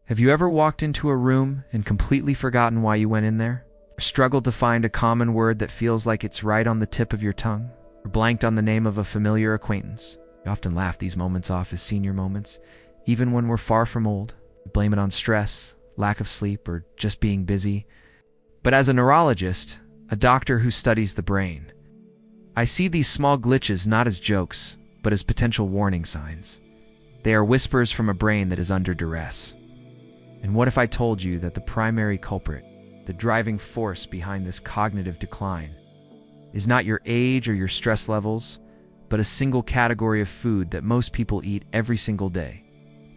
Have you ever walked into a room and completely forgotten why you went in there? Or struggled to find a common word that feels like it's right on the tip of your tongue? Or blanked on the name of a familiar acquaintance? We often laugh these moments off as senior moments, even when we're far from old. We blame it on stress, lack of sleep, or just being busy. But as a neurologist, a doctor who studies the brain, I see these small glitches not as jokes, but as potential warning signs. They are whispers from a brain that is under duress. And what if I told you that the primary culprit, the driving force behind this cognitive decline, is not your age or your stress levels, but a single category of food that most people eat every single day?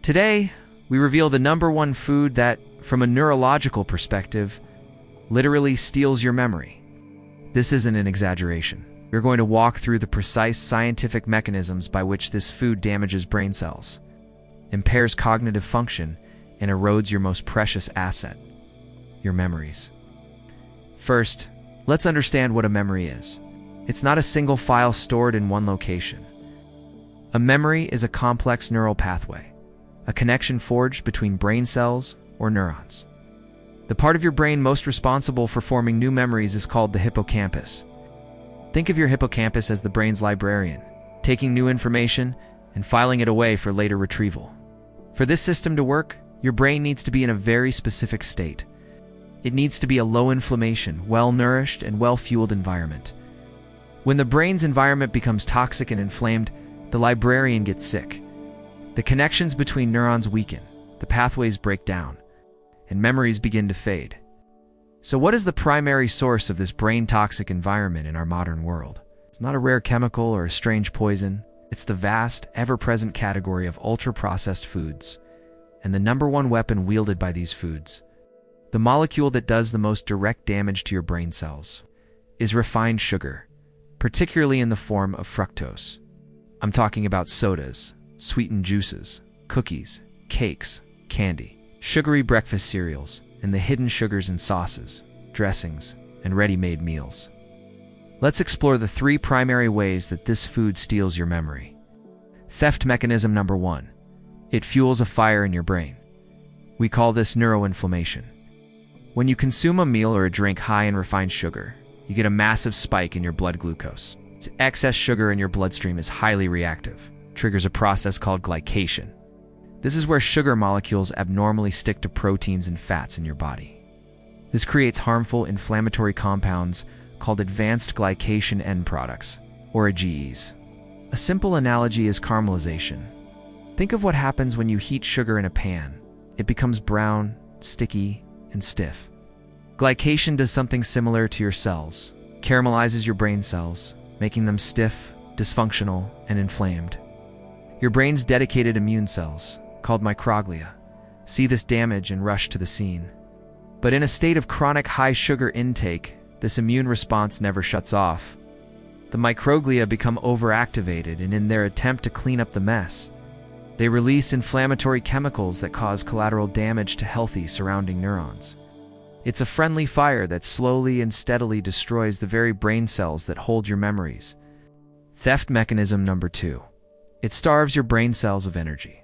Today, we reveal the #1 food that, from a neurological perspective, literally steals your memory. This isn't an exaggeration. We're going to walk through the precise scientific mechanisms by which this food damages brain cells, impairs cognitive function, and erodes your most precious asset, your memories. First, let's understand what a memory is. It's not a single file stored in one location. A memory is a complex neural pathway, a connection forged between brain cells or neurons. The part of your brain most responsible for forming new memories is called the hippocampus. Think of your hippocampus as the brain's librarian, taking new information and filing it away for later retrieval. For this system to work, your brain needs to be in a very specific state. It needs to be a low-inflammation, well-nourished, and well-fueled environment. When the brain's environment becomes toxic and inflamed, the librarian gets sick. The connections between neurons weaken, the pathways break down, and memories begin to fade. So what is the primary source of this brain-toxic environment in our modern world? It's not a rare chemical or a strange poison. It's the vast, ever-present category of ultra-processed foods, and the #1 weapon wielded by these foods, the molecule that does the most direct damage to your brain cells, is refined sugar, particularly in the form of fructose. I'm talking about sodas, sweetened juices, cookies, cakes, candy, sugary breakfast cereals, and the hidden sugars in sauces, dressings, and ready-made meals. Let's explore the 3 primary ways that this food steals your memory. Theft mechanism #1. It fuels a fire in your brain. We call this neuroinflammation. When you consume a meal or a drink high in refined sugar, you get a massive spike in your blood glucose. Its excess sugar in your bloodstream is highly reactive, triggers a process called glycation. This is where sugar molecules abnormally stick to proteins and fats in your body. This creates harmful inflammatory compounds called advanced glycation end products, or AGEs. A simple analogy is caramelization. Think of what happens when you heat sugar in a pan. It becomes brown, sticky, and stiff. Glycation does something similar to your cells, caramelizes your brain cells, making them stiff, dysfunctional, and inflamed. Your brain's dedicated immune cells, called microglia, see this damage and rush to the scene. But in a state of chronic high sugar intake, this immune response never shuts off. The microglia become overactivated, and in their attempt to clean up the mess, they release inflammatory chemicals that cause collateral damage to healthy surrounding neurons. It's a friendly fire that slowly and steadily destroys the very brain cells that hold your memories. Theft mechanism #2. It starves your brain cells of energy.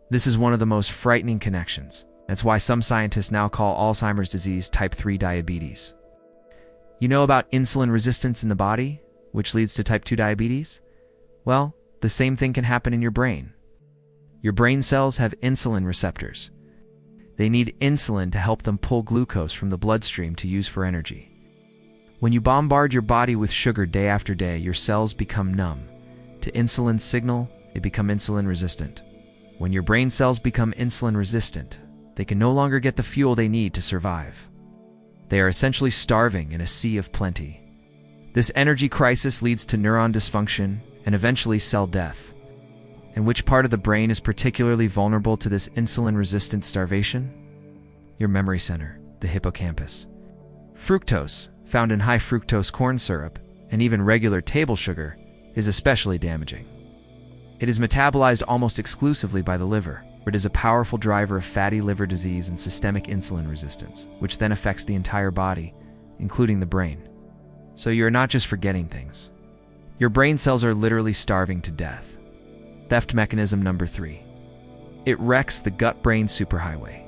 This is one of the most frightening connections. That's why some scientists now call Alzheimer's disease type 3 diabetes. You know about insulin resistance in the body, which leads to type 2 diabetes? Well, the same thing can happen in your brain. Your brain cells have insulin receptors. They need insulin to help them pull glucose from the bloodstream to use for energy. When you bombard your body with sugar day after day, your cells become numb. To insulin's signal, they become insulin resistant. When your brain cells become insulin resistant, they can no longer get the fuel they need to survive. They are essentially starving in a sea of plenty. This energy crisis leads to neuron dysfunction and eventually cell death. And which part of the brain is particularly vulnerable to this insulin-resistant starvation? Your memory center, the hippocampus. Fructose, found in high fructose corn syrup, and even regular table sugar, is especially damaging. It is metabolized almost exclusively by the liver, where it is a powerful driver of fatty liver disease and systemic insulin resistance, which then affects the entire body, including the brain. So you're not just forgetting things. Your brain cells are literally starving to death. Theft mechanism #3. It wrecks the gut-brain superhighway.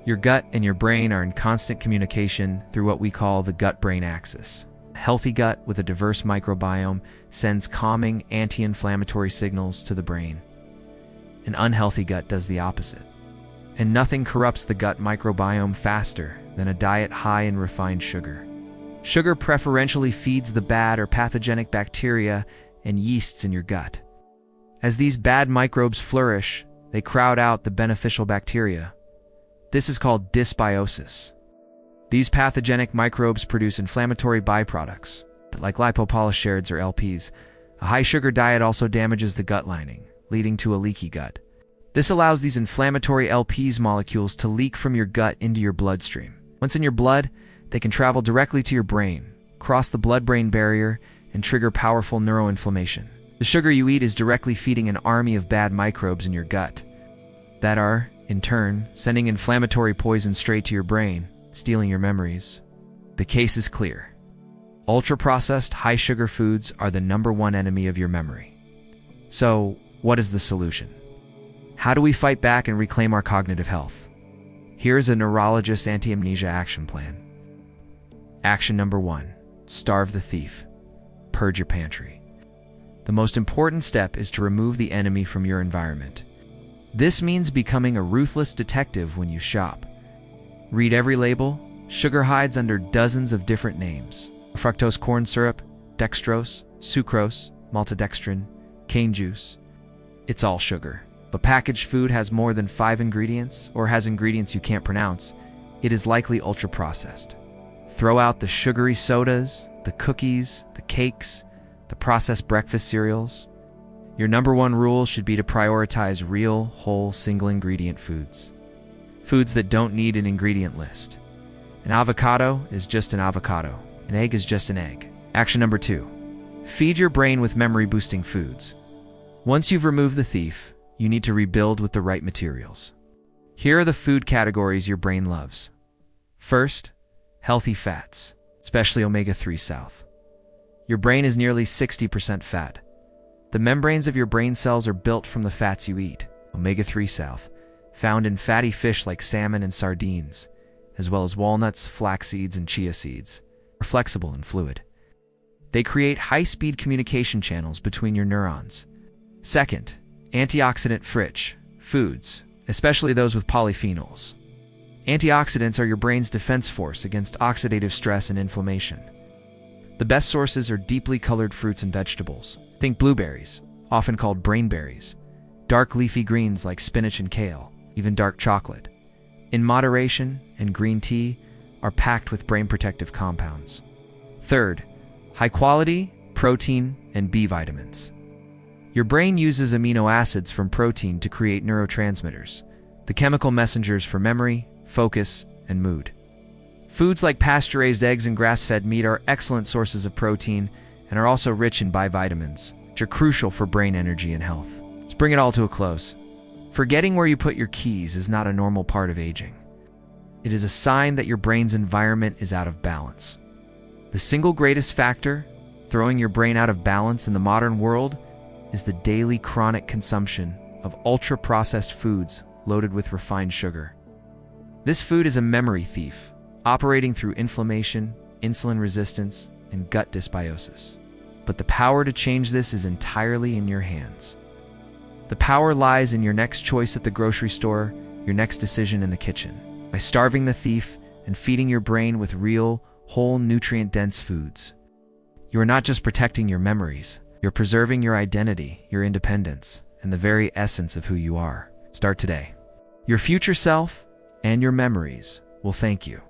Your gut and your brain are in constant communication through what we call the gut-brain axis. A healthy gut with a diverse microbiome sends calming, anti-inflammatory signals to the brain. An unhealthy gut does the opposite. And nothing corrupts the gut microbiome faster than a diet high in refined sugar. Sugar preferentially feeds the bad or pathogenic bacteria and yeasts in your gut. As these bad microbes flourish, they crowd out the beneficial bacteria. This is called dysbiosis. These pathogenic microbes produce inflammatory byproducts, like lipopolysaccharides or LPs. A high-sugar diet also damages the gut lining, leading to a leaky gut. This allows these inflammatory LPs molecules to leak from your gut into your bloodstream. Once in your blood, they can travel directly to your brain, cross the blood-brain barrier, and trigger powerful neuroinflammation. The sugar you eat is directly feeding an army of bad microbes in your gut that are, in turn, sending inflammatory poison straight to your brain, stealing your memories. The case is clear. Ultra-processed, high-sugar foods are the #1 enemy of your memory. So, what is the solution? How do we fight back and reclaim our cognitive health? Here's a neurologist's anti-amnesia action plan. Action number 1. Starve the thief. Purge your pantry. The most important step is to remove the enemy from your environment. This means becoming a ruthless detective when you shop. Read every label. Sugar hides under dozens of different names. Fructose corn syrup, dextrose, sucrose, maltodextrin, cane juice. It's all sugar. If a packaged food has more than 5 ingredients or has ingredients you can't pronounce, it is likely ultra-processed. Throw out the sugary sodas, the cookies, the cakes, the processed breakfast cereals. Your #1 rule should be to prioritize real, whole, single-ingredient foods. Foods that don't need an ingredient list. An avocado is just an avocado. An egg is just an egg. Action number 2. Feed your brain with memory-boosting foods. Once you've removed the thief, you need to rebuild with the right materials. Here are the food categories your brain loves. First, healthy fats, especially omega-3 south. Your brain is nearly 60% fat. The membranes of your brain cells are built from the fats you eat. Omega-3 south, found in fatty fish like salmon and sardines, as well as walnuts, flax seeds, and chia seeds, are flexible and fluid. They create high-speed communication channels between your neurons. Second, antioxidant-rich foods, especially those with polyphenols. Antioxidants are your brain's defense force against oxidative stress and inflammation. The best sources are deeply colored fruits and vegetables. Think blueberries, often called brainberries, dark leafy greens like spinach and kale, even dark chocolate. In moderation, and green tea are packed with brain-protective compounds. Third, high-quality protein and B vitamins. Your brain uses amino acids from protein to create neurotransmitters, the chemical messengers for memory, focus, and mood. Foods like pasture-raised eggs and grass-fed meat are excellent sources of protein and are also rich in B vitamins, which are crucial for brain energy and health. Let's bring it all to a close. Forgetting where you put your keys is not a normal part of aging. It is a sign that your brain's environment is out of balance. The single greatest factor throwing your brain out of balance in the modern world is the daily chronic consumption of ultra-processed foods loaded with refined sugar. This food is a memory thief, operating through inflammation, insulin resistance, and gut dysbiosis. But the power to change this is entirely in your hands. The power lies in your next choice at the grocery store, your next decision in the kitchen. By starving the thief and feeding your brain with real, whole, nutrient-dense foods, you are not just protecting your memories, you're preserving your identity, your independence, and the very essence of who you are. Start today. Your future self and your memories will thank you.